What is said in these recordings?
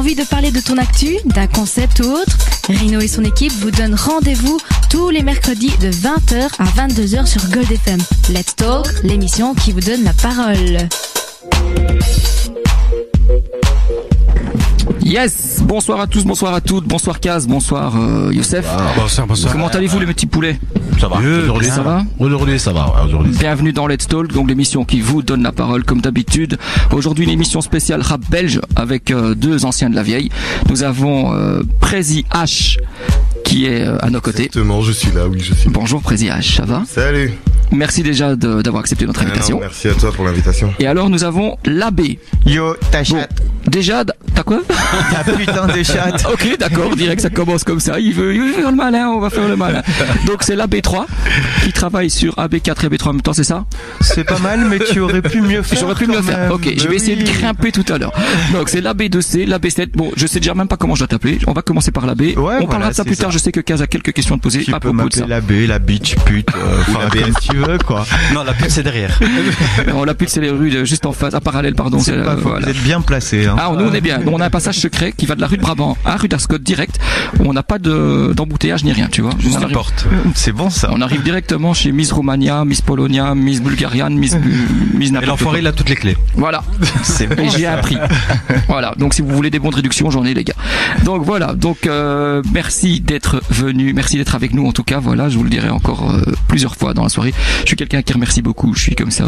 envie de parler de ton actu, d'un concept ou autre? Rino et son équipe vous donnent rendez-vous tous les mercredis de 20h à 22h sur Gold FM. Let's Talk, l'émission qui vous donne la parole. Yes, bonsoir à tous, bonsoir à toutes, bonsoir Kaz, bonsoir Youssef. Bonsoir. Comment allez-vous les petits poulets? Ça va. Aujourd'hui ça va? Aujourd'hui ça va. Bienvenue dans Let's Talk, donc l'émission qui vous donne la parole comme d'habitude. Aujourd'hui une émission spéciale rap belge avec deux anciens de la vieille. Nous avons Prési H qui est à nos côtés. Exactement, je suis là, oui, je suis là. Bonjour Prési H, ça va? Salut. Merci déjà d'avoir accepté notre invitation. Non, merci à toi pour l'invitation. Et alors nous avons l'abbé. Yo, ta chatte. Déjà, t'as quoi? Ta putain de chatte. Ok, d'accord, direct, ça commence comme ça. Il veut faire le malin, on va faire le malin. Donc c'est l'AB3 qui travaille sur AB4 et AB3 en même temps, c'est ça? C'est pas mal, mais tu aurais pu mieux faire. J'aurais pu mieux faire. Ok, je vais essayer de grimper tout à l'heure. Donc c'est l'AB2C, l'AB7. Bon, je sais déjà même pas comment je dois t'appeler. On va commencer par l'AB. On parlera de ça plus tard. Je sais que Kaz a quelques questions à te poser à propos de ça. La B, la bitch, pute, enfin, comme tu veux, quoi. Non, la pute c'est derrière. Non, la pute c'est les rues juste en face, à parallèle, pardon. C'est pas faux, voilà. vous êtes bien placé, hein. Ah, nous on est bien. On a un passage secret qui va de la rue de Brabant à rue d'Arscott direct. Où on n'a pas d'embouteillage ni rien, tu vois. Juste une porte. C'est bon ça. On arrive directement chez Miss Romania, Miss Polonia, Miss Bulgarian, Miss n'importe Et l'enfoiré il a toutes les clés. Voilà. C'est bon. Et j'ai appris. Voilà. Donc si vous voulez des bons de réduction, j'en ai les gars. Donc voilà. Donc merci d'être venu, merci d'être avec nous en tout cas. Voilà, je vous le dirai encore plusieurs fois dans la soirée. Je suis quelqu'un qui remercie beaucoup. Je suis comme ça.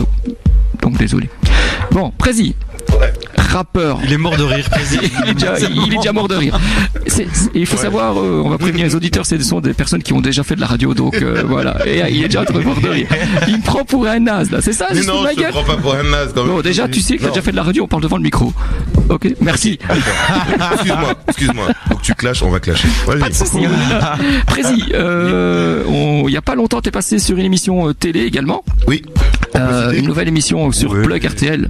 Donc désolé. Bon, Prési. Ouais. Rappeur. Il est mort de rire, Prési. il est déjà mort de rire. Il faut savoir, on va prévenir les auditeurs, ce sont des personnes qui ont déjà fait de la radio, donc voilà. Et il est déjà très mort de rire. Il me prend pour un naze là, c'est ça? Mais non, je te prends pas pour un naze quand même. Bon, déjà, tu sais que t'as déjà fait de la radio, on parle devant le micro. Ok, merci. Excuse-moi. Donc tu clashes, on va clasher. Vas-y. Pas de soucis. Prési, il y a pas longtemps, t'es passé sur une émission télé également. Oui. Une nouvelle émission sur Plug RTL,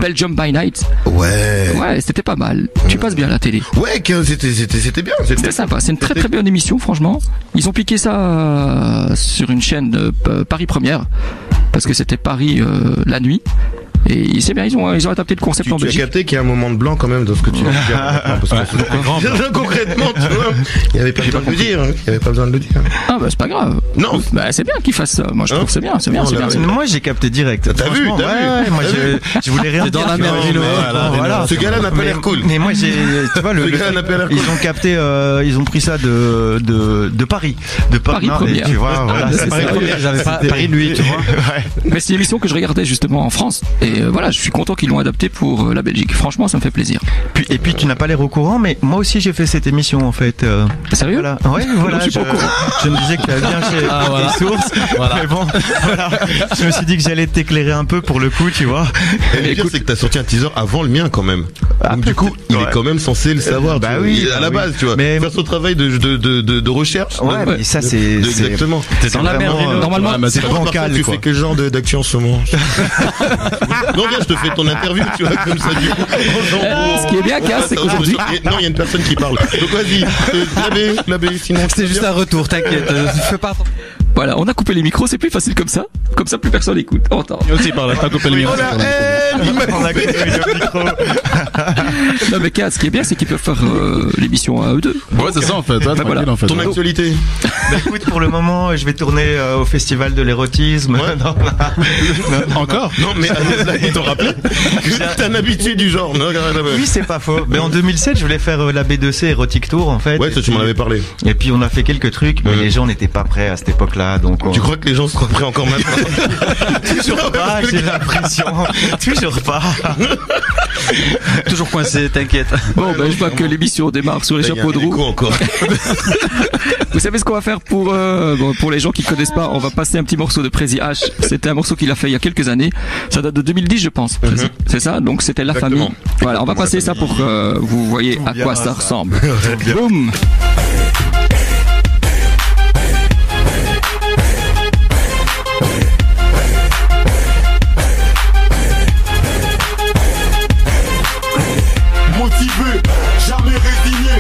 Belgium by Night. Ouais, c'était pas mal. Tu passes bien à la télé. Ouais, c'était bien. C'était sympa. C'est une très très bonne émission, franchement. Ils ont piqué ça sur une chaîne de Paris Première parce que c'était Paris la nuit. Et c'est bien, ils ont adapté le concept en Belgique. Tu as capté qu'il y a un moment de blanc quand même dans ce que tu vas dire. Concrètement, tu vois, il n'y avait pas besoin de le dire. Il n'y avait pas besoin de le dire. Ah bah c'est pas grave. Non. Bah c'est bien qu'ils fassent ça. Moi je trouve que c'est bien. Moi j'ai capté direct. T'as vu? Ouais, moi je voulais rien dire. Dans la merde, voilà. Ce gars-là n'a pas l'air cool. Mais moi tu vois ils ont capté, ils ont pris ça de Paris. De Paris Première. Tu vois, voilà. C'est Paris Première, j'avais pas Paris Nuit, tu vois. Mais c'est une émission que je regardais justement en France. Et voilà, je suis content qu'ils l'ont adapté pour la Belgique. Franchement, ça me fait plaisir. Et puis tu n'as pas l'air au courant, mais moi aussi j'ai fait cette émission en fait. Sérieux? Voilà. Ouais, voilà. Non, je suis pas au courant. Je me disais que tu avais bien chez les sources. Voilà. Mais bon, voilà. Je me suis dit que j'allais t'écéclairer un peu pour le coup, tu vois. Et le pire, c'est que t'as sorti un teaser avant le mien quand même. Donc du coup, il est quand même censé le savoir. Bah oui, à la base, tu vois. Mais faire son travail de recherche. Ouais, mais ça c'est exactement. T'es dans la merde. Normalement, c'est bancal. Tu fais quel genre d'actu en ce moment? Non, viens, je te fais ton interview, tu vois, comme ça, du coup. Ce qui est bien, Cass, c'est qu'aujourd'hui. Non, il y a une personne qui parle. Donc vas-y, l'abbé, sinon. C'est juste un retour, t'inquiète. Fais pas. Voilà, on a coupé les micros, c'est plus facile comme ça. Comme ça, plus personne écoute. On entend. Moi aussi, par là, t'as coupé le micro. On a coupé le micro. Non, mais Cass, ce qui est bien, c'est qu'ils peuvent faire l'émission à eux deux. Ouais, c'est ça en fait. Ouais, voilà. En fait. Ton actualité. Bah écoute, pour le moment, je vais tourner au festival de l'érotisme. Ouais. Non. Encore? Non, mais ils t'ont rappelé que t'as un habitué du genre. Non, oui, c'est pas faux. Mais en 2007, je voulais faire la B2C Erotic Tour en fait. Ouais, ça tu m'en avais parlé. Et puis on a fait quelques trucs, mais les gens n'étaient pas prêts à cette époque-là, donc. Tu crois que les gens seront prêts encore maintenant? Toujours pas, j'ai l'impression. Toujours pas. Toujours coincé, t'inquiète. Bon, ben je vois que l'émission démarre sur les chapeaux de roue. Encore. Vous savez ce qu'on va faire pour les gens qui connaissent pas? On va passer un petit morceau de Prési H. C'était un morceau qu'il a fait il y a quelques années. Ça date de 2010, je pense. C'est ça? Donc c'était La Famille. Voilà, on va passer ça pour que vous voyez à quoi ça ressemble. Boum! Motivé, jamais résigné.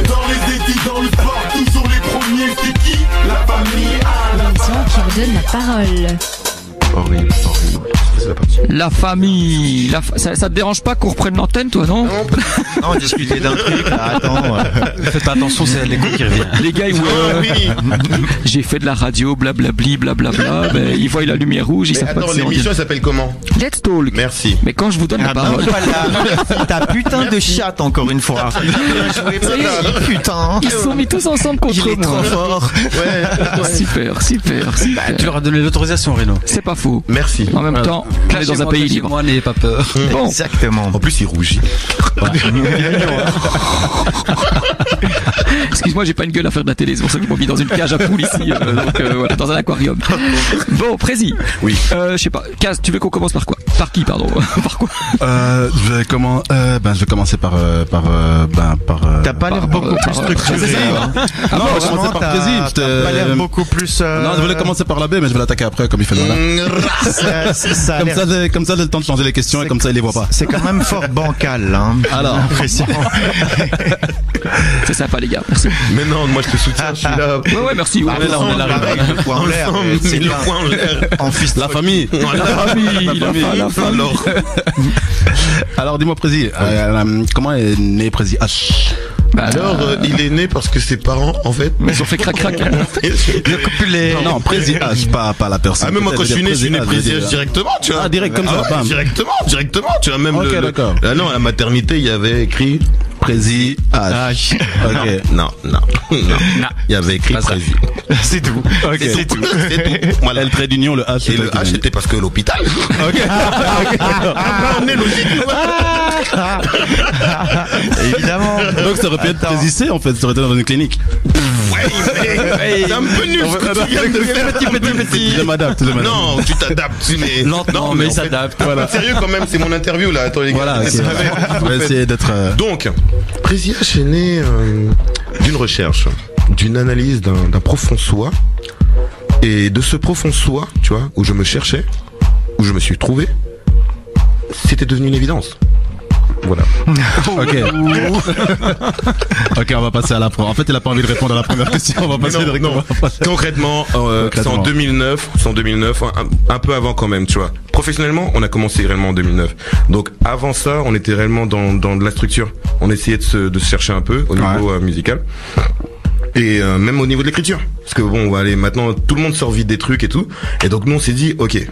Dans les études, dans le sport, toujours les premiers. C'est qui? La famille. L'émission qui vous donne la parole. Horrible. C'est la partie. La famille. Ça te dérange pas qu'on reprenne l'antenne, toi, non? Non, discuter d'un truc, là, attends. Faites pas attention, c'est l'écho qui revient. Les gars, j'ai fait de la radio, blablabli, blablabla. Ben, ils voient la lumière rouge, ils savent pas que c'est l'émission elle s'appelle comment? Let's Talk. Merci. Mais quand je vous donne la parole. Voilà. Ta putain de chatte, encore une fois. Putain. Ils se sont mis tous ensemble contre moi. Il est trop fort. Ouais. Super. Tu leur as donné l'autorisation, Reno. C'est pas faux. Merci. En même temps, on est dans un pays libre. Moi, n'ayez pas peur. Bon. Exactement. En plus, il rougit. Excuse-moi, j'ai pas une gueule à faire de la télé, c'est pour ça qu'ils m'ont mis dans une cage à poules ici, voilà, dans un aquarium. Bon, Prési. Oui. Je sais pas. Kaz, tu veux qu'on commence par quoi? Par qui, pardon? Par quoi? Je vais commencer par. T'as pas l'air beaucoup plus structuré. Non, je commençais par Prési. T'as pas l'air beaucoup plus. Non, je voulais commencer par la B, mais je vais l'attaquer après, comme il fait le malin. Comme ça, j'ai le temps de changer les questions et comme ça, il les voit pas. C'est quand même fort bancal, hein. Alors. C'est sympa, les gars. Merci. Mais non, moi je te soutiens, je suis là. Ouais, merci. Là, on est là. Le point en l'air. C'est le point en l'air. La famille. La famille. Alors, dis-moi, Prési, comment est né Prési H? Alors, il est né parce que ses parents, en fait, ils ont fait crac-crac. Non, Prési H, pas la personne. Ah, même moi, quand je suis né Prési H directement, tu vois. Ah, direct comme ça, bam. Directement, tu vois, même ok, d'accord. Ah non, à la maternité, il y avait écrit Prési H. Ok. Non. Il y avait écrit Prési. C'est tout. Ok. C'est tout. Voilà, le trait d'union, le H. Et le H c'était parce que l'hôpital. Ok. On est logique. Évidemment. Donc ça aurait pu être Prési C, en fait, ça aurait été dans une clinique. Ouais, c'est un peu nul ce que tu viens de faire. Je m'adapte. Non, tu t'adaptes. Non, mais il s'adapte. Voilà. Sérieux quand même, c'est mon interview là. Attends les gars. Voilà, on va essayer d'être. Donc, Prési H est né d'une recherche, d'une analyse d'un profond soi. Et de ce profond soi, tu vois, où je me cherchais, où je me suis trouvé, c'était devenu une évidence. Voilà. Ok. Ok, on va passer à la pro. En fait, il a pas envie de répondre à la première question. On va passer directement. Concrètement, c'est en 2009. C'est en 2009, un peu avant quand même, tu vois. Professionnellement, on a commencé réellement en 2009. Donc avant ça, on était réellement dans de la structure. On essayait de se chercher un peu au niveau musical. Et même au niveau de l'écriture. Parce que bon, on va aller maintenant, tout le monde sort vite des trucs et tout. Et donc nous on s'est dit, ok,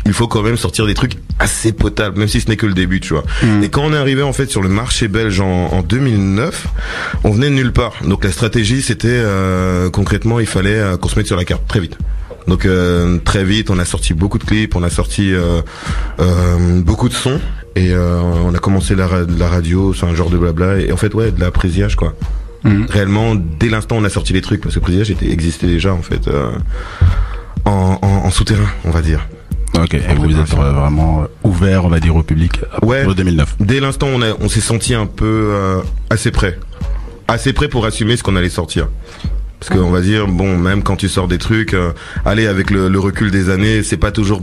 il faut quand même sortir des trucs assez potables, même si ce n'est que le début, tu vois. Et quand on est arrivé en fait sur le marché belge en 2009, on venait de nulle part. Donc la stratégie c'était concrètement, il fallait qu'on se mette sur la carte très vite. Donc très vite, on a sorti beaucoup de clips, on a sorti beaucoup de sons et on a commencé la radio, c'est un genre de blabla et en fait ouais, de la présiage quoi. Réellement, dès l'instant où on a sorti les trucs, parce que Présiage existait déjà en fait en souterrain, on va dire. Ok, et vous êtes vraiment ouvert, on va dire, au public ouais, en 2009. Dès l'instant où on s'est senti un peu assez prêt pour assumer ce qu'on allait sortir. Parce qu'on va dire, bon, même quand tu sors des trucs, allez, avec le recul des années, c'est pas toujours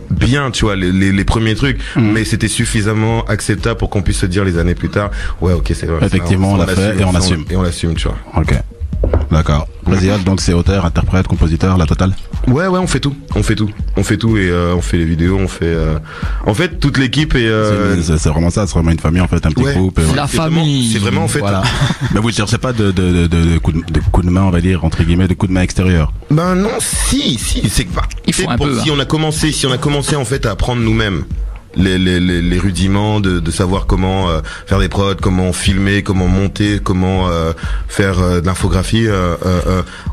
bien, tu vois, les premiers trucs, mais c'était suffisamment acceptable pour qu'on puisse se dire les années plus tard, ouais, ok, c'est vrai. Effectivement, on l'a fait et on assume. Et on l'assume, tu vois. Ok. D'accord. Présiage, donc c'est auteur, interprète, compositeur, la totale. Ouais, on fait tout et on fait les vidéos, on fait en fait toute l'équipe et c'est vraiment ça, c'est vraiment une famille en fait, un petit groupe. La famille. C'est vraiment en fait. Voilà. Mais vous ne cherchez pas de coup de main, on va dire entre guillemets, de coup de main extérieur. Ben non, si, c'est pas. Il faut un peu. Si on a commencé en fait à apprendre nous-mêmes les rudiments de savoir comment faire des prods, comment filmer, comment monter, comment faire de l'infographie.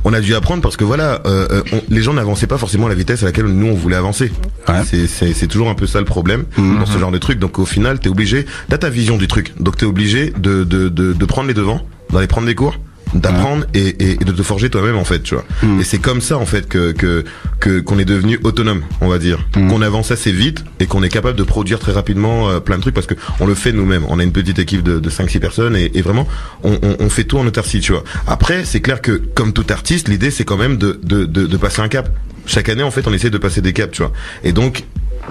On a dû apprendre parce que voilà, les gens n'avançaient pas forcément à la vitesse à laquelle nous on voulait avancer. Ouais. C'est toujours un peu ça le problème dans ce genre de truc. Donc au final, t'as ta vision du truc. Donc t'es obligé de prendre les devants, d'aller prendre des cours, d'apprendre et de te forger toi-même en fait, tu vois. Et c'est comme ça en fait qu'on est devenu autonome, on va dire, qu'on avance assez vite et qu'on est capable de produire très rapidement plein de trucs parce que on le fait nous-mêmes. On a une petite équipe de 5-6 personnes et vraiment on fait tout en autarcie, tu vois. Après, c'est clair que comme tout artiste, l'idée c'est quand même de passer un cap. Chaque année en fait, on essaie de passer des caps, tu vois. Et donc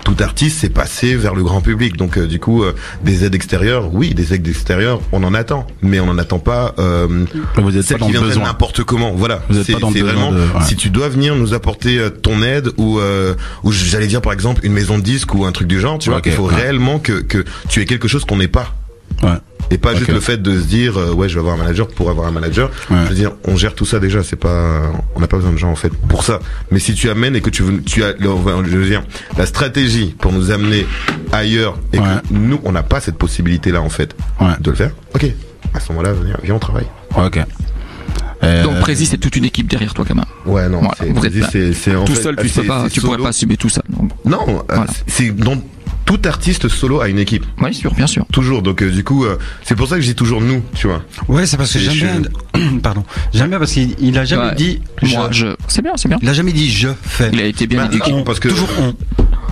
tout artiste s'est passé vers le grand public. Donc du coup, des aides extérieures, oui, des aides extérieures, on en attend, mais on n'en attend pas. Vous êtes celles pas qui dans le viendraient besoin. n'importe comment. Voilà, Vous êtes pas dans le besoin vraiment. ouais. Si tu dois venir nous apporter ton aide ou j'allais dire par exemple une maison de disques ou un truc du genre, tu vois, Ok, il faut ouais. réellement que tu aies quelque chose qu'on n'ait pas. Ouais. Et pas juste Ok. le fait de se dire ouais je vais avoir un manager pour avoir un manager. Ouais. Je veux dire on gère tout ça déjà, c'est pas on n'a pas besoin de gens en fait pour ça. Mais si tu amènes et que tu as je veux dire la stratégie pour nous amener ailleurs et Ouais. que nous on n'a pas cette possibilité là en fait Ouais. de le faire. OK. À ce moment-là viens on travaille. Ok. Donc Prési, c'est toute une équipe derrière toi quand même. Ouais non, Voilà, vous êtes c'est en tout fait, seul, tu c'est- peux pas, c'est tu pourrais solo. pas assumer tout ça. Donc, Non, Voilà. c'est donc tout artiste solo a une équipe. oui, sûr, bien sûr. Toujours. Donc du coup c'est pour ça que je dis toujours nous, tu vois. Ouais, c'est parce que Et j'aime bien. Pardon. J'aime bien parce qu'il a jamais Ouais. dit. Moi, c'est bien, c'est bien. Il a jamais dit je fais. Il a été bien Bah, éduqué. non, parce que Toujours on.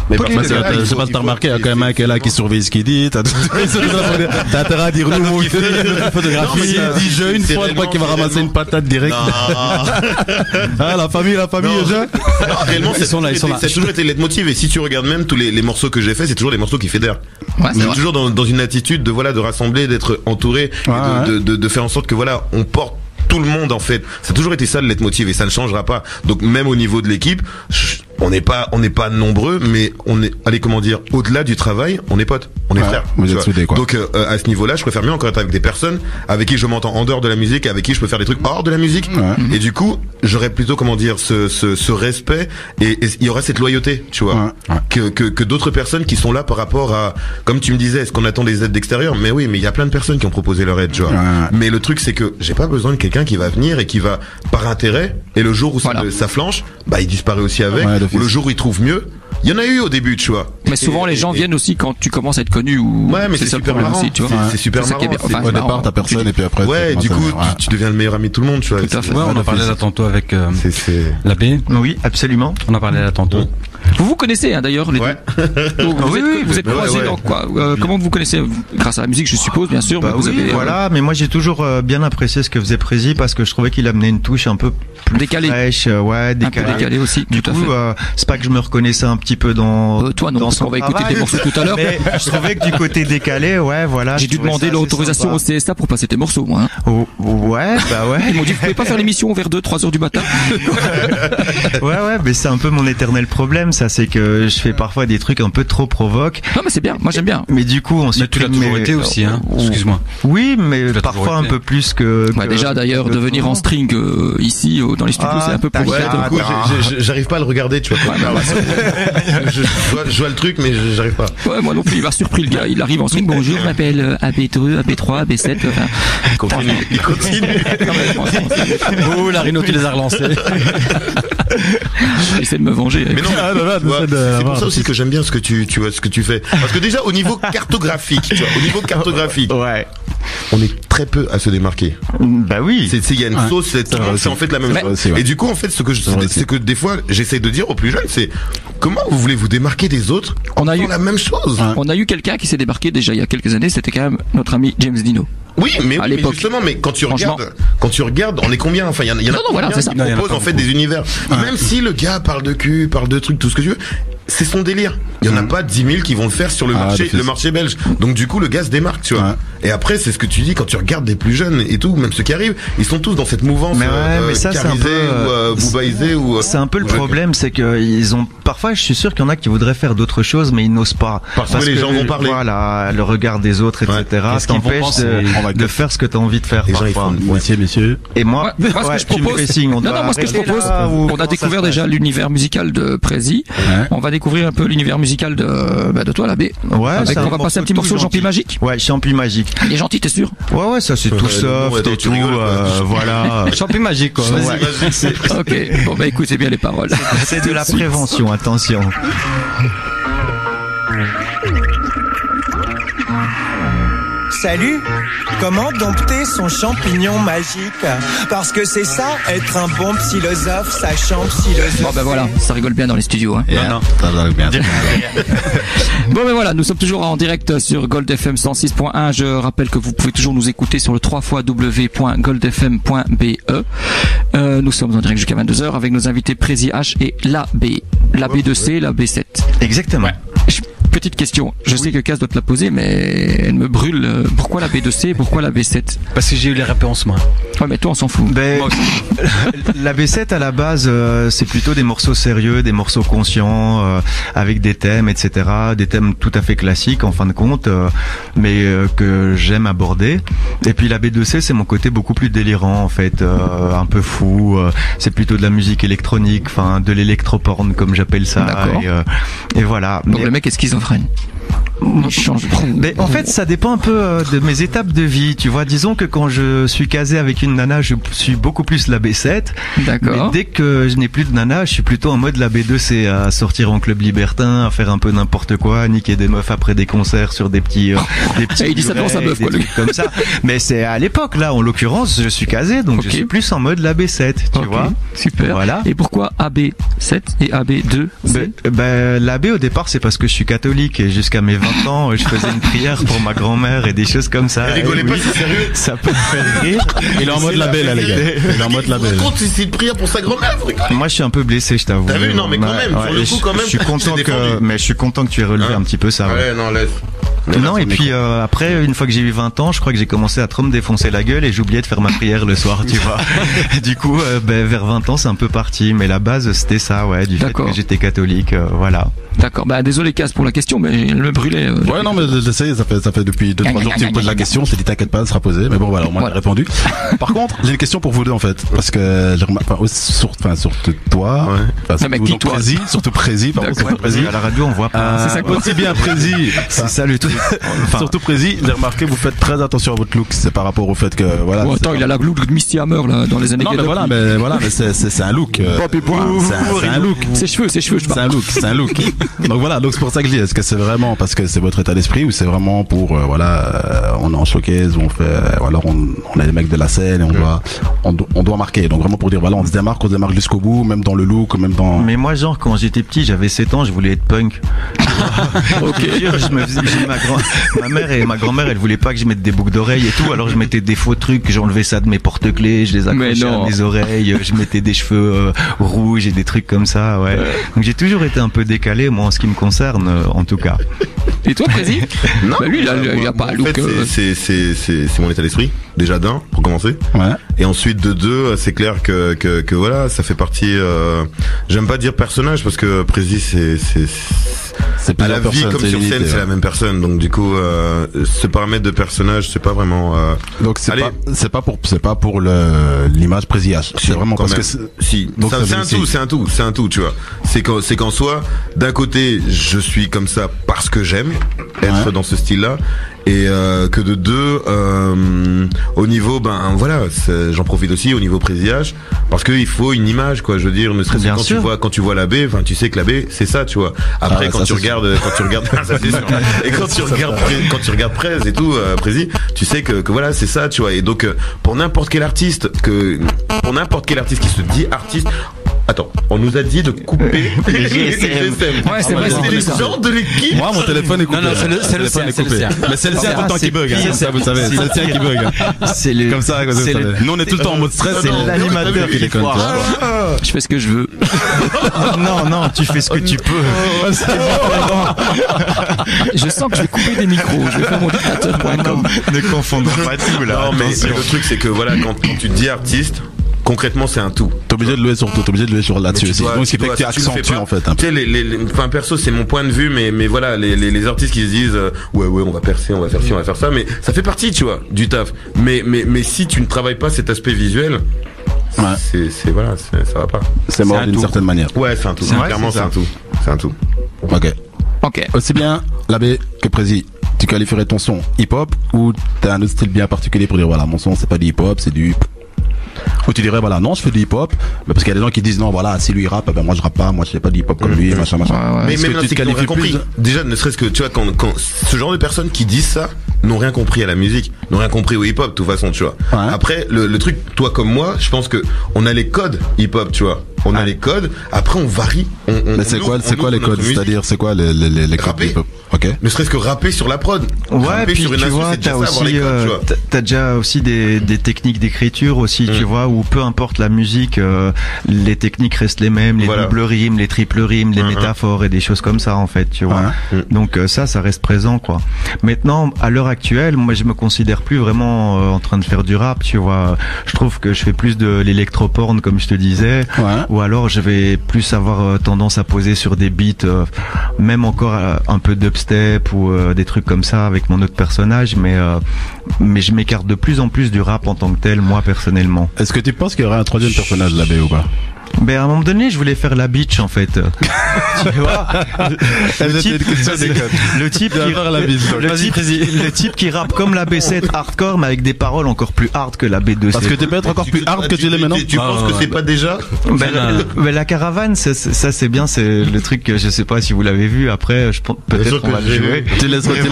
mais Pas parce que que les là, gars, il Je sais faut- pas si il t'as faut- remarqué, il y a quand même un qui est là qui surveille ce qu'il dit. T'as intérêt à dire nous, photographie, Non, mais ça, il dit je une c'est fois, réellement- pas qu'il va ramasser une patate direct. Ah, la famille, Non. je. Non, réellement, Ils sont là, ils sont là. Ça a toujours été le leitmotiv. Et si tu regardes même tous les morceaux que j'ai fait, c'est toujours des morceaux qui fédèrent. Ouais, c'est Mais vrai. toujours dans une attitude de voilà de rassembler, d'être entouré, et Ouais, de faire en sorte que voilà on porte tout le monde en fait. Ça a toujours été ça le leitmotiv et ça ne changera pas. Donc même au niveau de l'équipe, on n'est pas nombreux, mais on est, allez comment dire, au-delà du travail, on est potes, on est Ouais, frères. vous tu êtes vois. soudés, quoi. Donc à ce niveau-là, je préfère mieux encore être avec des personnes avec qui je m'entends en dehors de la musique, avec qui je peux faire des trucs hors de la musique. Ouais. Et du coup, j'aurais plutôt comment dire ce respect et il y aura cette loyauté, tu vois, Ouais. que d'autres personnes qui sont là par rapport à, comme tu me disais, est-ce qu'on attend des aides d'extérieur? Mais oui, mais il y a plein de personnes qui ont proposé leur aide, tu vois. Ouais. Mais le truc, c'est que j'ai pas besoin de quelqu'un qui va venir et qui va par intérêt et le jour où Voilà. ça flanche, bah il disparaît aussi avec. Ouais, d'office. Ou le jour où il trouve mieux. Il y en a eu au début, tu vois. Mais souvent, les gens viennent aussi quand tu commences à être connu ou. Ouais, mais c'est ça le super problème marrant. aussi, tu vois. C'est super C'est ça qui est marrant. bien. Enfin, Au marrant. départ, t'as personne, et puis après, Ouais, tu du coup, commences à- tu deviens le meilleur ami de tout le monde, tu vois. Tout à fait. Ouais, on en parlait là tantôt avec C'est l'abbé. Oui, absolument. On en parlait là tantôt. Vous vous connaissez, hein, d'ailleurs, les Ouais. deux. Donc, vous êtes ouais, croisés ouais. dans quoi Comment vous vous connaissez? Grâce à la musique, je suppose, bien sûr. Bah mais vous oui, avez, voilà, mais moi j'ai toujours bien apprécié ce que faisait Prési parce que je trouvais qu'il amenait une touche un peu plus Décalée. fraîche, ouais, un peu décalée. décalé aussi. Du tout à coup, fait. c'est pas que je me reconnaissais un petit peu dans. Toi, non, dans parce son qu'on va écouter travail, tes morceaux tout à l'heure. Mais je trouvais que du côté décalé, ouais, voilà. J'ai je dû trouvais demander ça assez l'autorisation au sympa. CSA pour passer tes morceaux, moi. Hein. Oh, ouais, bah ouais. Ils m'ont dit, vous pouvez pas faire l'émission vers 2-3 heures du matin. Ouais, mais c'est un peu mon éternel problème, ça, c'est que je fais parfois des trucs un peu trop provoques. Non, mais c'est bien. Moi, j'aime bien. Mais du coup, on Mais tu l'as toujours été aussi, hein. Excuse-moi. Oui, mais Tu l'as parfois toujours un été. peu plus que. Ouais, déjà, d'ailleurs, de venir en string ici, dans les studios, Ah, c'est un peu t'as- provocateur. Du coup, j'arrive pas à le regarder, tu vois. Je vois le truc, mais j'arrive pas. Ouais, moi non plus, il m'a surpris le gars. Il arrive en string. Bonjour, je m'appelle AB2, AB3, AB7. Enfin, Il continue. Oh, la Rhino, tu les as relancés. J'essaie de me venger. Mais non, Ah, là, là, tu vois, j'essaie de c'est pour avoir ça aussi que j'aime bien ce que tu vois, ce que tu fais. Parce que déjà, au niveau cartographique, tu vois, au niveau cartographique, Ouais. on est très peu à se démarquer. Bah oui. Il y a une Ouais. sauce, tout le monde fait en fait la même Mais- chose. c'est vrai. Et du coup, en fait, vrai aussi. c'est que des fois, j'essaye de dire aux plus jeunes, c'est comment vous voulez vous démarquer des autres On a en eu- faisant la même chose. Ouais. On a eu quelqu'un qui s'est débarqué déjà il y a quelques années. C'était quand même notre ami James Dino. Oui, mais, À mais l'époque. justement, mais quand tu Franchement. regardes, on est combien? Enfin, il y en a Non, voilà, combien c'est ça. qui Non, il y en a proposent pas en fait beaucoup. des univers. Même si le gars parle de cul, parle de trucs, tout ce que tu veux, c'est son délire. Il y en a pas 10 000 qui vont le faire sur le marché, d'office. le marché belge. Donc du coup, le gars se démarque, tu vois. Ouais. Et après, c'est ce que tu dis quand tu regardes des plus jeunes et tout, même ceux qui arrivent, ils sont tous dans cette mouvance. Mais ouais, mais ça, c'est un carisée peu, ou boobaisée ou. C'est un peu le ou je- problème, c'est que ils ont parfois, je suis sûr qu'il y en a qui voudraient faire d'autres choses, mais ils n'osent pas Parce que les gens vont parler. Voilà, le regard des autres, etc. Qu'est-ce qu'ils vont T'empêche penser de faire ce que t'as envie de faire. Les gens, ils parfois. font- Messieurs. Et moi, Moi, ce que je tu me propose, fais signe, on doit moi, ce que je arrêter propose, là, ou on comment a ça découvert se passe déjà l'univers musical de Prési. Ouais. On va découvrir un peu l'univers musical de toi, l'abbé. Ouais, Avec, c'est on va passer un petit tout morceau Champi gentil. Magique. Ouais, Champi magique. Il est gentil, t'es sûr? Ouais, ça c'est tout Ouais, soft attends, et tu tout. rigoles, quoi. Voilà. Champi magique, quoi. Ouais. Ok. Bon, bah écoutez bien les paroles. C'est de la prévention, attention. Salut! Comment dompter son champignon magique? Parce que c'est ça, être un bon philosophe, sachant philosophe. Bon, ben voilà, ça rigole bien dans les studios. Hein. Non. Ça va bien. Bon, ben voilà, nous sommes toujours en direct sur Gold FM 106.1. Je rappelle que vous pouvez toujours nous écouter sur le www.goldfm.be. Nous sommes en direct jusqu'à 22h avec nos invités Prési H et l'AB. L'AB2C, l'AB7. Exactement. petite question. Je sais que Kaz doit te la poser, mais elle me brûle. Pourquoi la B2C? Pourquoi la B7? Parce que j'ai eu les réponses, moi. Ouais, mais toi, on s'en fout. La B7 à la base, c'est plutôt des morceaux sérieux, des morceaux conscients, avec des thèmes, etc. Des thèmes tout à fait classiques en fin de compte, mais que j'aime aborder. Et puis la B2C, c'est mon côté beaucoup plus délirant en fait, un peu fou. C'est plutôt de la musique électronique, enfin de l'électroporn comme j'appelle ça. D'accord. Et voilà. Donc le mec est schizophrène. Il change. Mais en fait, ça dépend un peu de mes étapes de vie. Tu vois, disons que quand je suis casé avec une nana, je suis beaucoup plus la B7. D'accord. Mais dès que je n'ai plus de nana, je suis plutôt en mode la B2C, à sortir en club libertin, à faire un peu n'importe quoi, à niquer des meufs après des concerts sur des petits il dit ça devant sa meuf, quoi, comme ça. Mais c'est à l'époque, là, en l'occurrence, je suis casé, donc je suis plus en mode la B7, tu vois. Super. Voilà. Et pourquoi AB7 et AB2? La B au départ, c'est parce que je suis catholique et jusqu'à mes 20 ans, je faisais une prière pour ma grand-mère et des choses comme ça. Rigolez pas, c'est sérieux. Ça peut me faire rire. Il est en mode label, là, les gars. Il est en mode label. Par contre, c'est une prière pour sa grand-mère, vous rigolez. Moi, je suis un peu blessé, je t'avoue. T'as vu? Non, mais quand même, pour le coup, quand même. Je suis content que tu aies relevé un petit peu ça. Ouais, non, laisse. Non, et puis après, une fois que j'ai eu 20 ans, je crois que j'ai commencé à trop me défoncer la gueule et j'oubliais de faire ma prière le soir, tu vois. Du coup, vers 20 ans, c'est un peu parti. Mais la base, c'était ça, ouais, du fait que j'étais catholique, voilà. D'accord. Bah, désolé, Kaz, pour la question, mais elle me brûlait. Ouais, non, mais j'essaie, ça fait depuis 2-3 jours que tu me poses la question. Je t'ai dit, t'inquiète pas, elle sera posée. Mais bon, voilà, au moins, j'ai répondu. Par contre, j'ai une question pour vous deux, en fait. Parce que j'ai remarqué, surtout toi. Surtout Prési, À la radio, on voit pas. C'est ça, aussi bien Prési. C'est ça le truc. Surtout Prési, j'ai remarqué, vous faites très attention à votre look. C'est par rapport au fait que, voilà. Attends, il a la look de Misty Hammer, là, dans les années 80. Mais voilà, mais c'est un look. C'est un look. Ses cheveux, je parle. C'est un look. Donc voilà, donc c'est pour ça que je dis, est-ce que c'est vraiment parce que c'est votre état d'esprit ou c'est vraiment pour, on est en showcase, on fait, on est les mecs de la scène et on doit marquer. Donc vraiment pour dire, voilà, on se démarque jusqu'au bout, même dans le look, même dans... Mais moi, genre, quand j'étais petit, j'avais 7 ans, je voulais être punk. Ok. Ma mère et ma grand-mère, elles voulaient pas que je mette des boucles d'oreilles et tout, alors je mettais des faux trucs, j'enlevais ça de mes porte-clés, je les accrochais à mes oreilles, je mettais des cheveux rouges et des trucs comme ça, ouais. Donc j'ai toujours été un peu décalé, moi, en ce qui me concerne, en tout cas. Et toi, Prési? Non. Bah lui, il a pas un look. C'est mon état d'esprit, déjà d'un, pour commencer. Ouais. Et ensuite de deux, c'est clair que voilà, ça fait partie, j'aime pas dire personnage parce que Prési, c'est à la vie comme sur scène, c'est la même personne. Donc du coup, ce paramètre de personnage, c'est pas vraiment. Donc c'est pas pour l'image Prési H. C'est vraiment parce que si. Donc c'est un tout, tu vois. C'est qu'en soi, d'un côté, je suis comme ça parce que j'aime être dans ce style-là. Et que de deux, au niveau, j'en profite aussi au niveau Prési-H, parce qu'il faut une image, quoi. Je veux dire, ne serait-ce que quand tu vois la baie, tu sais que la baie, c'est ça, tu vois. Après, quand tu regardes, ça c'est sûr. Et quand tu regardes Prez et tout, Prési, tu sais que voilà, c'est ça, tu vois. Et donc, pour n'importe quel artiste qui se dit artiste. Attends, on nous a dit de couper les GSM. Ouais, c'est vrai, c'est les gens de l'équipe. Moi, mon téléphone est coupé. Non, c'est le sien. Mais c'est le sien tout le temps qui bug. Ça, vous savez. C'est le sien qui bug. C'est le... Comme ça, vous savez. Nous, on est tout le temps en mode stress. C'est l'animateur qui déconne. Je fais ce que je veux. Non, tu fais ce que tu peux. Je sens que je vais couper des micros. Je vais faire mon dictateur.com. Ne confondons pas tout, là. Non, mais le truc, c'est que voilà, quand tu te dis artiste, concrètement, c'est un tout. T'es obligé de le sur là-dessus. Donc, ce qui fait que tu accentues, en fait. Tu sais, perso, c'est mon point de vue, mais voilà, les artistes qui se disent, ouais, on va percer, on va faire ci, on va faire ça, mais ça fait partie, tu vois, du taf. Mais si tu ne travailles pas cet aspect visuel, voilà, ça va pas. C'est mort d'une certaine manière. Ouais, c'est un tout. Clairement, c'est un tout. C'est un tout. Ok. Aussi bien l'abbé que Prési, tu qualifierais ton son hip-hop ou t'as un autre style bien particulier pour dire, voilà, mon son, c'est pas du hip-hop, c'est du... Ou tu dirais, voilà, non, je fais du hip-hop, mais parce qu'il y a des gens qui disent, non, voilà, si lui il rappe, moi je rappe pas, moi je fais pas du hip-hop comme lui, machin. Mais même si tu n'as rien compris. Déjà, ne serait-ce que, tu vois, quand ce genre de personnes qui disent ça, n'ont rien compris à la musique, n'ont rien compris au hip-hop, de toute façon, tu vois. Ouais. Après, le truc, toi comme moi, je pense que on a les codes hip-hop, tu vois. On a les codes, après on varie. Mais c'est quoi les codes? C'est-à-dire, c'est quoi les codes hip-hop? Ok. Ne serait-ce que rapper sur la prod. Ouais, rapper puis sur une tu instru, vois, c'est déjà t'as ça, avoir aussi, les codes, tu vois. t'as déjà aussi des techniques d'écriture aussi, tu vois, où peu importe la musique, les techniques restent les mêmes, les doubles rimes, les triples rimes, les métaphores et des choses comme ça en fait, tu vois. Donc ça reste présent quoi. Maintenant, à l'heure actuelle, moi je me considère plus vraiment en train de faire du rap, tu vois. Je trouve que je fais plus de l'électroporn comme je te disais, ou alors je vais plus avoir tendance à poser sur des beats, même encore un peu dubstep ou des trucs comme ça avec mon autre personnage, mais je m'écarte de plus en plus du rap en tant que tel, moi personnellement. Est-ce que tu penses qu'il y aura un troisième personnage de la B ou pas? Ben à un moment donné, je voulais faire la bitch en fait. Tu vois, le type qui rappe comme la B7 hardcore, mais avec des paroles encore plus hard que la B2. Parce que tu peux être encore plus hard que tu l'es maintenant. Tu penses que c'est pas déjà? La caravane, ça c'est bien, c'est le truc que je sais pas si vous l'avez vu. Après, peut-être qu'on va le jouer. Tu laisserais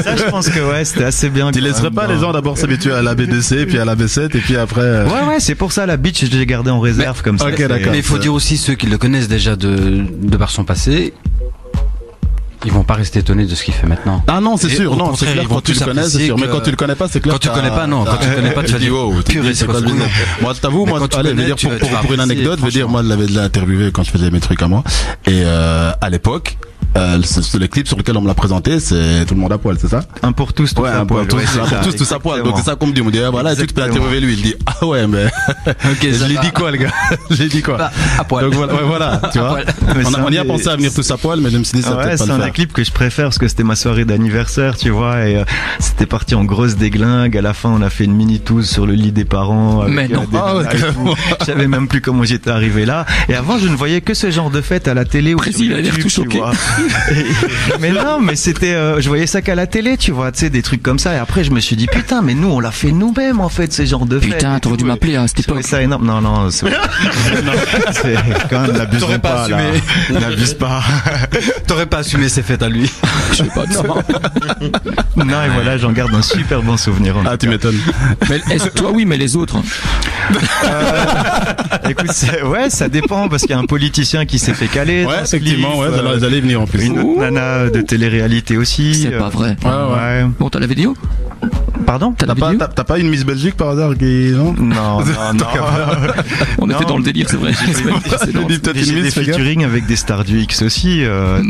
ça, je pense que ouais, c'était assez bien. Tu laisserais pas les gens d'abord s'habituer à la B2C, puis à la B7, et puis après. Ouais, c'est pour ça la bitch, je l'ai gardé en réserve comme ça. Ok, d'accord. Mais il faut dire aussi ceux qui le connaissent déjà de par son passé, ils vont pas rester étonnés de ce qu'il fait maintenant. Ah non, c'est sûr, non, c'est clair, ils vont quand tu le connais, c'est sûr, mais quand tu le connais pas, c'est clair. Quand tu connais pas, non, quand tu connais pas, tu vas dire, purée, c'est quoi ce business. Moi, je t'avoue, moi, allez, je veux dire, pour une anecdote, je veux dire, moi, je l'avais déjà interviewé quand je faisais mes trucs à moi, et à l'époque, le clip sur lequel on me l'a présenté, c'est Tout le monde à poil, c'est ça? Un pour tous, tout à poil. Tout ça poil. Donc c'est ça qu'on me dit. On me dit, voilà, tu peux interviewer lui. Il dit, ah ouais, mais je l'ai dit quoi, le gars? Je l'ai dit quoi? À poil. Donc voilà, tu vois. On y a pensé à venir tous à poil, mais je me suis dit, ça peut-être pas le faire. C'est un des clips que je préfère parce que c'était ma soirée d'anniversaire, tu vois, et c'était parti en grosse déglingue. À la fin, on a fait une mini touze sur le lit des parents. Mais non. Je savais même plus comment j'étais arrivé là. Et avant, je ne voyais que ce genre de fête à la télé ou sur YouTube, tu vois. Mais non, mais c'était, je voyais ça qu'à la télé, tu vois, tu sais, des trucs comme ça. Et après, je me suis dit, putain, mais nous, on l'a fait nous-mêmes, en fait, ces genres de fêtes. Putain, t'aurais dû m'appeler à cette époque. Ça énorme. Non, c'est quand même, n'abusons pas, là. N'abuse pas. T'aurais pas assumé ses fêtes à lui. Je sais pas, non, et voilà, j'en garde un super bon souvenir. Ah, tu m'étonnes. Mais toi, oui, mais les autres. Écoute, ouais, ça dépend, parce qu'il y a un politicien qui s'est fait caler. Ouais, effectivement, ouais, j'allais venir en plus. Une autre nana de télé-réalité aussi. C'est pas vrai. Ouais. Bon, t'as la vidéo? Pardon? T'as pas une Miss Belgique par hasard qui, non? Non. On était dans le délire, c'est vrai. J'ai des featuring avec des stars du X aussi,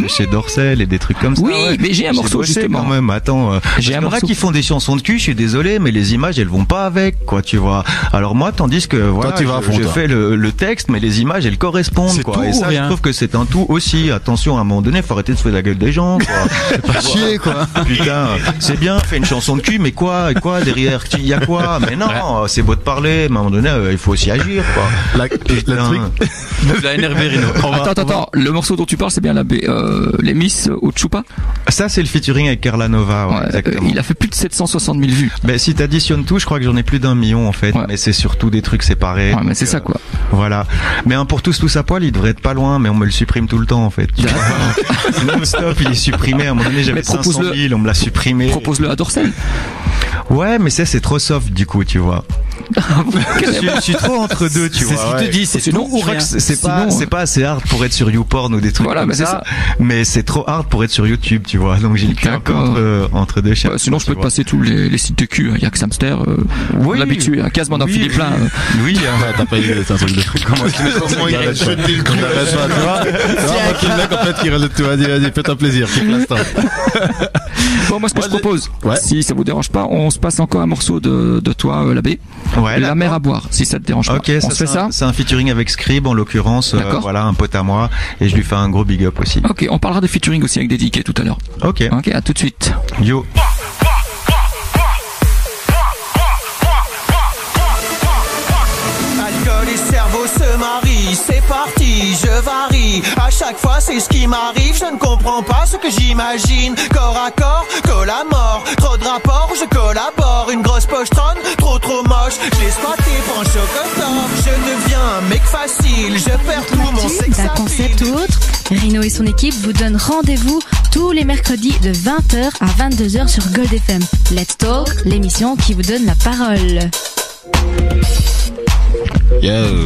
chez Dorsel et des trucs comme ça. Oui, mais j'ai un morceau justement. Quand même, attends. J'ai un morceau qui font des chansons de cul, je suis désolé, mais les images, elles vont pas avec, quoi, tu vois. Alors moi, tandis que, voilà, je fais le texte, mais les images, elles correspondent, quoi. Et ça, je trouve que c'est un tout aussi. Attention, à un moment donné, faut arrêter de se faire la gueule des gens, quoi. C'est pas chier, quoi. Putain, c'est bien, fais une chanson de cul, mais quoi derrière, il y a quoi? Mais non, c'est beau de parler, mais à un moment donné, il faut aussi agir, quoi. La énervé, Rino. Attends, le morceau dont tu parles, c'est bien les Miss au Chupa? Ça, c'est le featuring avec Carla Nova, ouais, exactement. Il a fait plus de 760 000 vues. Ben, si t'additionnes tout, je crois que j'en ai plus d'1 million, en fait. Ouais. Mais c'est surtout des trucs séparés. Ouais, mais c'est ça, quoi. Voilà. Mais un pour tous à poil, il devrait être pas loin, mais on me le supprime tout le temps, en fait. Non-stop, il est supprimé. À un moment donné, j'avais 500 000, on me l'a supprimé. Propose-le à Dorsel. Ouais, mais ça, c'est trop soft, du coup, tu vois. Je suis trop entre deux, tu vois. C'est ce qu'il te dit, c'est tout ou rien. C'est pas assez hard pour être sur YouPorn ou des trucs comme ça, mais c'est trop hard pour être sur YouTube, tu vois. Donc j'ai le cul entre deux chaînes. Sinon, je peux te passer tous les sites de cul. Il y a que Samster, l'habitué, quasiment d'un filet plein. Oui, t'as pas eu, c'est un truc de comment il a jeté le cul. Tu vois, mec, en fait, qui rajoute tout. Vas-y, fais-toi plaisir, pour l'instant. Bon, moi, ce que je propose, si ça vous dérange pas, on se passe encore un morceau de toi, l'abbé. Ouais, la mer à boire, si ça te dérange pas. Ok, on fait ça. C'est un featuring avec Scrib en l'occurrence, voilà, un pote à moi, et je lui fais un gros big up aussi. Ok, on parlera de featuring aussi avec Dédiqué tout à l'heure. Ok, à tout de suite. Yo. Alcool et cerveau se marient, c'est parti, je varie. À chaque fois c'est ce qui m'arrive, je ne comprends pas ce que j'imagine. Corps à corps, colle à mort, trop de rapports, je collabore. Une grosse pochetronne, trop moche, j'ai squatté, prends chocolat. Je deviens un mec facile, je perds tout mon sexe. D'un concept ou autre, Rino et son équipe vous donnent rendez-vous tous les mercredis de 20h à 22h sur Gold FM. Let's Talk, l'émission qui vous donne la parole.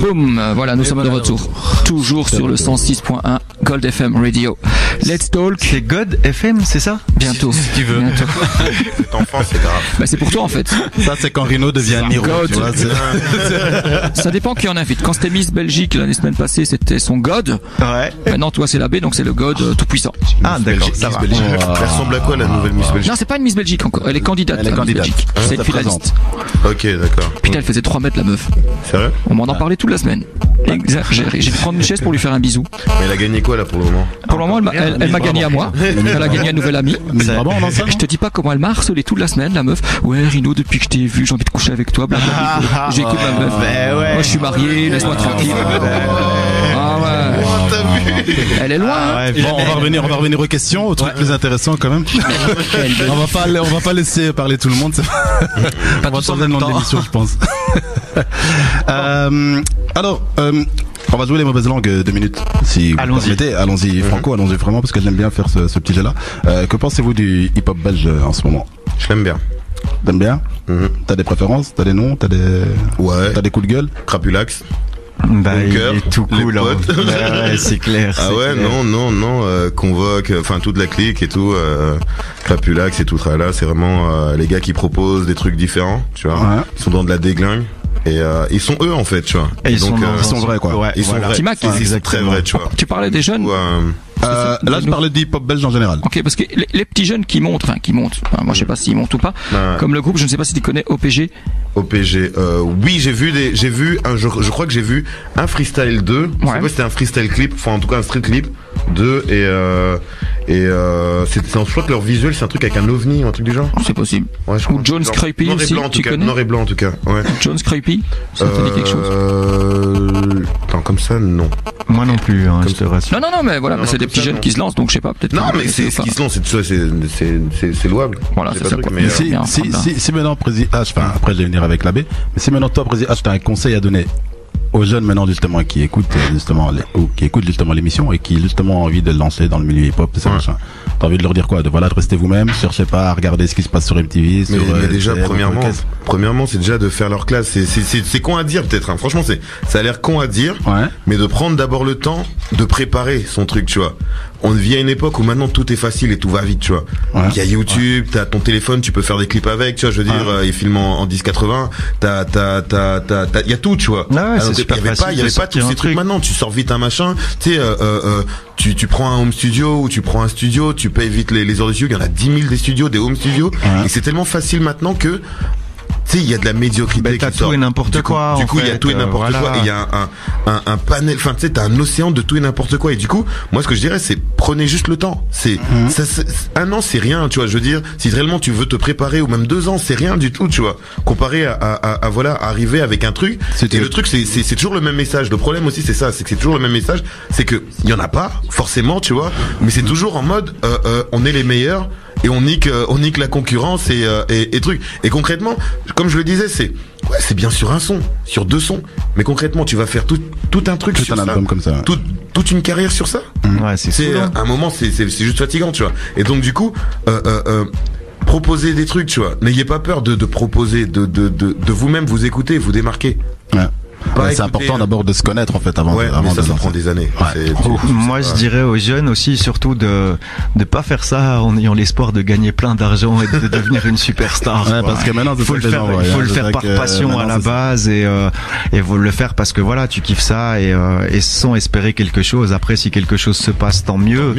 Boum, voilà, nous sommes de retour. Toujours sur le 106.1 Gold FM Radio. Let's talk. C'est God FM, c'est ça? Bientôt. Si tu veux. Bientôt. Cet enfant, c'est grave. Bah, c'est pour toi en fait. Ça, c'est quand Rino devient Niro. Tu vois, ça dépend qui en invite. Quand c'était Miss Belgique la semaine passée, c'était son God. Ouais. Maintenant, toi, c'est l'abbé, donc c'est le God tout puissant. Ah, d'accord, ça va. Elle ressemble à quoi la nouvelle Miss Belgique? Non, c'est pas une Miss Belgique encore. Elle est candidate. Elle est candidate. Belgique. Ah, C'est ça une finaliste. Ok, d'accord. Putain, elle faisait 3 mètres la meuf. Sérieux? On m'en en parlait toute la semaine. Exagéré. J'ai dû prendre une chaise pour lui faire un bisou. Mais elle a gagné quoi là pour le moment? Pour le moment, elle m'a gagné à moi. Elle a gagné un nouvel ami. Mais c'est vraiment dans ça. Je te dis pas comment elle m'a harcelé toute la semaine, la meuf. Ouais, Rino, depuis que je t'ai vu, j'ai envie de coucher avec toi. Blablabla. J'écoute ma meuf. ouais. Moi, je suis marié, laisse-moi tranquille. Ah ouais. Elle est loin. Ah, ouais, Bon, on va revenir aux questions, aux trucs plus intéressants quand même. on va pas laisser parler tout le monde. On va changer le nom de l'émission, je pense. Alors, on va jouer les mauvaises langues 2 minutes. Si vous permettez, allons-y Franco, allons-y vraiment parce que j'aime bien faire ce petit jeu-là. Que pensez-vous du hip-hop belge en ce moment? Je l'aime bien. T'aimes bien? T'as des préférences? T'as des noms? T'as des coups de gueule? Crapulax. Bah, il Bunker, est tout cool, hein. Ouais, c'est clair. Ah ouais, clair. non, Convoque, enfin toute la clique et tout, Crapulax et tout ça là, c'est vraiment les gars qui proposent des trucs différents, tu vois. Ouais. Ils sont dans de la déglingue. Et ils sont eux en fait, tu vois. Et ils donc sont vrais quoi. Ouais, ils sont vrais. C'est très vrai, tu vois. Tu parlais des jeunes. Là, je parlais du hip-hop belge en général. Ok, parce que les petits jeunes qui montent, moi je sais pas s'ils montent ou pas. Comme le groupe, je ne sais pas si tu connais OPG. OPG, oui, j'ai vu je crois que j'ai vu un freestyle 2. Je sais pas si c'était un freestyle clip, enfin en tout cas un street clip 2 je crois que leur visuel c'est un truc avec un ovni ou un truc du genre. C'est possible. Ouais, ou Jones Creepy aussi, tu connais? Noir et blanc en tout cas. Ouais. Jones Creepy, ça te dit quelque chose? Attends, comme ça non. Moi non plus, hein, je te rassure. Non, mais voilà, c'est des petits jeunes qui se lancent, donc je sais pas, peut-être. Non, mais c'est ce qui se lance, c'est louable. Voilà, c'est ça. Mais si maintenant Président H, enfin après je vais venir avec l'abbé, mais si maintenant toi Président H, t'as un conseil à donner aux jeunes maintenant justement qui écoutent justement l'émission et qui justement ont envie de lancer dans le milieu hip-hop, c'est ça machin. T'as envie de leur dire quoi? De rester vous-même, cherchez pas à regarder ce qui se passe sur MTV. Mais déjà premièrement c'est déjà de faire leur classe. C'est con à dire peut-être. Hein. Franchement ça a l'air con à dire, mais de prendre d'abord le temps de préparer son truc, tu vois. On vit à une époque où maintenant tout est facile et tout va vite, tu vois. Il y a YouTube, t'as ton téléphone, tu peux faire des clips avec, tu vois. Je veux dire, ils filment en 1080. Il y a tout, tu vois. Il y avait pas tous ces trucs maintenant. Tu sors vite un machin, tu sais. Tu prends un home studio ou tu prends un studio, tu payes vite les heures de studio. Il y en a 10 000 des studios, des home studios, et c'est tellement facile maintenant que tu sais, il y a de la médiocrité qui sort. Tout et n'importe quoi. Du coup, il y a tout et n'importe quoi. Et il y a un panel, enfin, tu sais, t'as un océan de tout et n'importe quoi. Et du coup, moi, ce que je dirais, c'est prenez juste le temps. Un an, c'est rien, tu vois. Je veux dire, si réellement tu veux te préparer, ou même 2 ans, c'est rien du tout, tu vois. Comparé à arriver avec un truc. Et le truc, c'est toujours le même message. Le problème aussi, c'est ça, c'est que c'est toujours le même message. C'est que il y en a pas, forcément, tu vois. Mais c'est toujours en mode, on est les meilleurs. Et on nique la concurrence et trucs. Et concrètement, comme je le disais, c'est bien sur un son, sur 2 sons. Mais concrètement, tu vas faire tout un truc sur ça. Comme ça. Toute une carrière sur ça. Ouais, c'est à un moment, c'est juste fatigant, tu vois. Et donc, du coup, proposer des trucs, tu vois. N'ayez pas peur de proposer, de vous-même vous écouter, vous démarquer. Ouais. C'est important d'abord de se connaître en fait avant. Mais ça prend des années. Moi je dirais aux jeunes aussi surtout de pas faire ça en ayant l'espoir de gagner plein d'argent et de devenir une superstar. Parce que maintenant il faut le faire par passion à la base et faut le faire parce que voilà tu kiffes ça et sans espérer quelque chose. Après si quelque chose se passe tant mieux.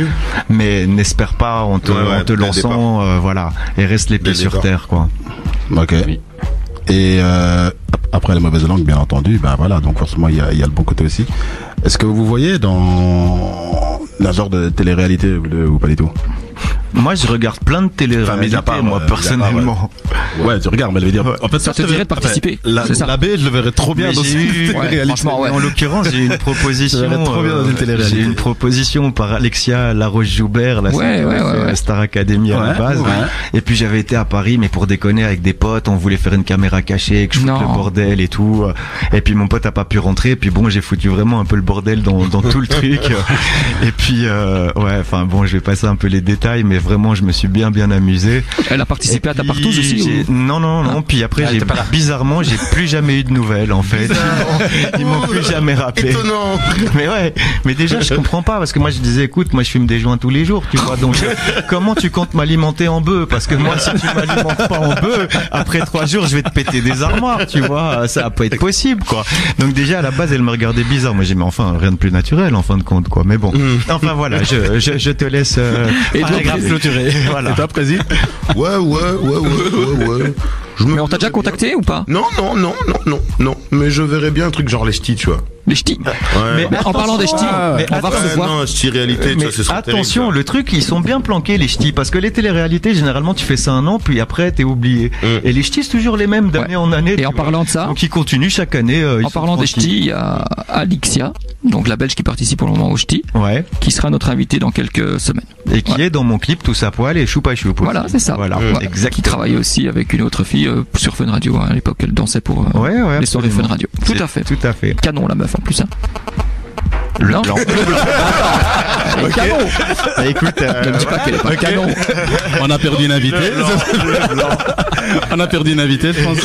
Mais n'espère pas en te lançant voilà et reste les pieds sur terre quoi. Ok. Et après les mauvaises langues, bien entendu, ben voilà, donc forcément il y a le bon côté aussi. Est-ce que vous voyez dans la genre de télé-réalité ou pas du tout? Moi, je regarde plein de télé-réalités, moi, personnellement. Ouais, tu regardes, mais je veux dire, en fait, ça te dirait de participer. L'abbé, je le verrais trop bien dans une télé-réalité. Franchement, en l'occurrence, j'ai une proposition. J'ai une proposition par Alexia Laroche-Joubert, Star Academy à la base. Et puis, j'avais été à Paris, mais pour déconner avec des potes, on voulait faire une caméra cachée, que je foute le bordel et tout. Et puis, mon pote a pas pu rentrer. Et puis, bon, j'ai foutu vraiment un peu le bordel dans tout le truc. Et puis, je vais passer un peu les détails, mais vraiment je me suis bien amusé. Elle a participé à ta partouze aussi Non. Puis après, bizarrement, j'ai plus jamais eu de nouvelles, en fait. Ils m'ont plus jamais rappelé. Étonnant. Mais déjà, je comprends pas, parce que moi, je disais, écoute, moi, je fume des joints tous les jours, tu vois. Donc, comment tu comptes m'alimenter en bœuf? Parce que moi, si tu m'alimentes pas en bœuf, après 3 jours, je vais te péter des armoires, tu vois. Ça va pas être possible, quoi. Donc, déjà, à la base, elle me regardait bizarre. Moi, j'ai dit, mais enfin, rien de plus naturel, en fin de compte, quoi. Mais bon. Enfin, voilà, je te laisse, paragraphe clôturé. Voilà. Et toi, Prési? Ouais. Mais on t'a déjà contacté ou pas? Non. Mais je verrais bien un truc genre les ch'tis, tu vois. Les ch'tis. Ouais. Mais en parlant des ch'tis, on va recevoir. Non, ch'tis réalité, tu vois, ce serait attention, terrible, le truc, ils sont bien planqués, les ch'tis, parce que les téléréalités, généralement, tu fais ça un an, puis après, t'es oublié. Et les ch'tis, c'est toujours les mêmes d'année en année. Et en parlant de ça. Donc, ils continuent chaque année. En parlant des ch'tis, il y a Alixia, donc la Belge qui participe pour le moment aux ch'tis. Ouais. Qui sera notre invitée dans quelques semaines. Et qui est dans mon clip Tous à poil et Choupa Choup. Voilà, c'est ça. Voilà. Exactement. Qui travaille aussi avec une autre fille sur Fun Radio, hein, à l'époque, elle dansait pour les soirées Fun Radio. Tout à fait. Canon, la meuf, en plus, hein. Le blanc. Elle est canon. Écoute, ne me dis pas qu'elle est pas canon. On a perdu une invitée. On a perdu une invitée, je pense.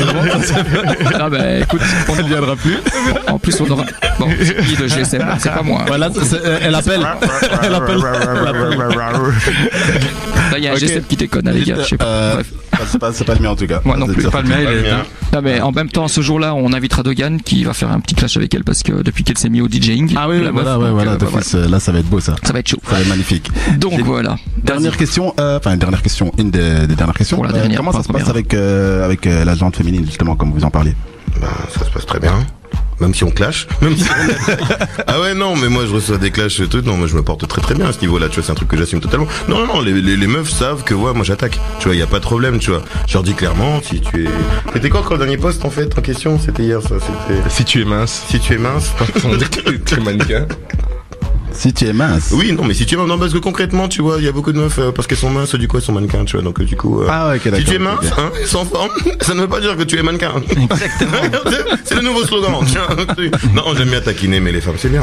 Ah ben écoute, on ne viendra plus. En plus, on aura. Bon, c'est qui le GSM? C'est pas moi. Voilà, elle appelle. Elle appelle. Là, il y a un GSM qui déconne, les gars. Je sais pas. Bref. C'est pas le mien en tout cas. Moi non plus. Pas le mien. Non mais en même temps, ce jour-là, on invitera Dogan qui va faire un petit clash avec elle parce que depuis qu'elle s'est mise au DJing. Ah oui, voilà. Là, ça va être beau ça. Ça va être chaud. Ça va être magnifique. Donc voilà. Dernière question. Une dernière question. Une des dernières questions. Pour la dernière, comment ça se passe avec la gente féminine justement, comme vous en parliez? Ça se passe très bien. Même si on clash, Ah ouais, non, mais moi je reçois des clashs et tout. Non, moi je me porte très très bien à ce niveau-là, tu vois, c'est un truc que j'assume totalement. Non, les meufs savent que moi j'attaque. Tu vois, y a pas de problème, tu vois. Je leur dis clairement, si tu es... C'était quoi le dernier post en fait, en question? C'était hier, ça, c'était... Si tu es mince. Si tu es mince. Tu es mannequin. Si tu es mince. Oui, non, mais si tu es mince, non, parce que concrètement, tu vois, il y a beaucoup de meufs, parce qu'elles sont minces, du coup, elles sont mannequins, tu vois, donc, du coup, ah, ok, d'accord. Si tu es mince, hein, sans forme, ça ne veut pas dire que tu es mannequin. Exactement. C'est le nouveau slogan. Non, j'aime bien taquiner, mais les femmes, c'est bien,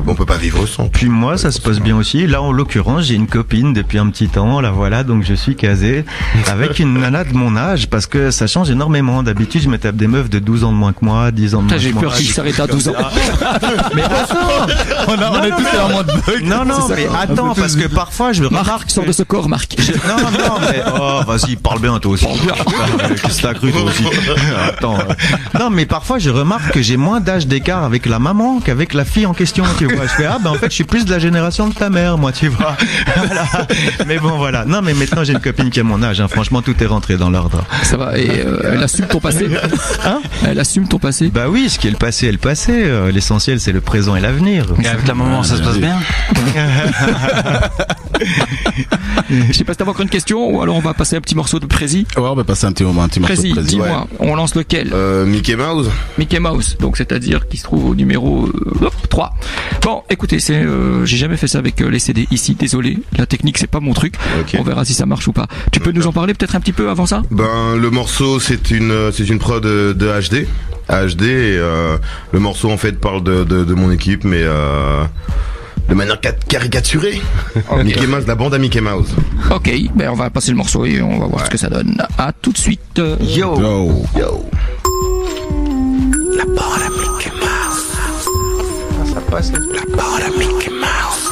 on peut pas vivre sans. Puis moi, ça se passe bien aussi. Là, en l'occurrence, j'ai une copine depuis un petit temps, là, voilà, donc je suis casé avec une nana de mon âge, parce que ça change énormément. D'habitude, je me tape des meufs de 12 ans de moins que moi, 10 ans de moins que moi. J'ai peur qu'il s'arrête à 12 ans. Mais attends! On est tous en mode bug. Non, mais attends, parce que parfois je remarque. Marc, sors de ce corps, Marc. Non, mais. Oh, vas-y, parle bien, toi aussi. Qu'est-ce que t'as cru, toi aussi? Attends. Non, mais parfois je remarque que j'ai moins d'âge d'écart avec la maman qu'avec la fille en question, tu vois. Je fais, en fait, je suis plus de la génération de ta mère, moi, tu vois. Voilà. Mais bon, voilà. Non, mais maintenant, j'ai une copine qui a mon âge, hein. Franchement, tout est rentré dans l'ordre. Ça va, et elle assume ton passé. Hein? Elle assume ton passé. Bah oui, ce qui est le passé est le passé. L'essentiel, c'est le présent et l'avenir. Et avec la maman, ça se passe bien? Je sais pas si t'avais encore une question ou alors on va passer un petit morceau de Prési. Ouais, on va passer un petit morceau de Prési. Dis-moi, on lance lequel? Mickey Mouse. Mickey Mouse, donc c'est-à-dire qui se trouve au numéro 3. Bon, écoutez, j'ai jamais fait ça avec les CD ici, désolé. La technique, c'est pas mon truc. Okay. On verra si ça marche ou pas. Tu peux nous en parler peut-être un petit peu avant ça? Le morceau, c'est une prod de HD. Et le morceau en fait parle de mon équipe, mais de manière caricaturée. Okay. Mickey Mouse, la bande à Mickey Mouse. Ok, on va passer le morceau et on va voir ce que ça donne. À tout de suite. Yo. La bande à Mickey Mouse. Ça passe. La bande à Mickey Mouse.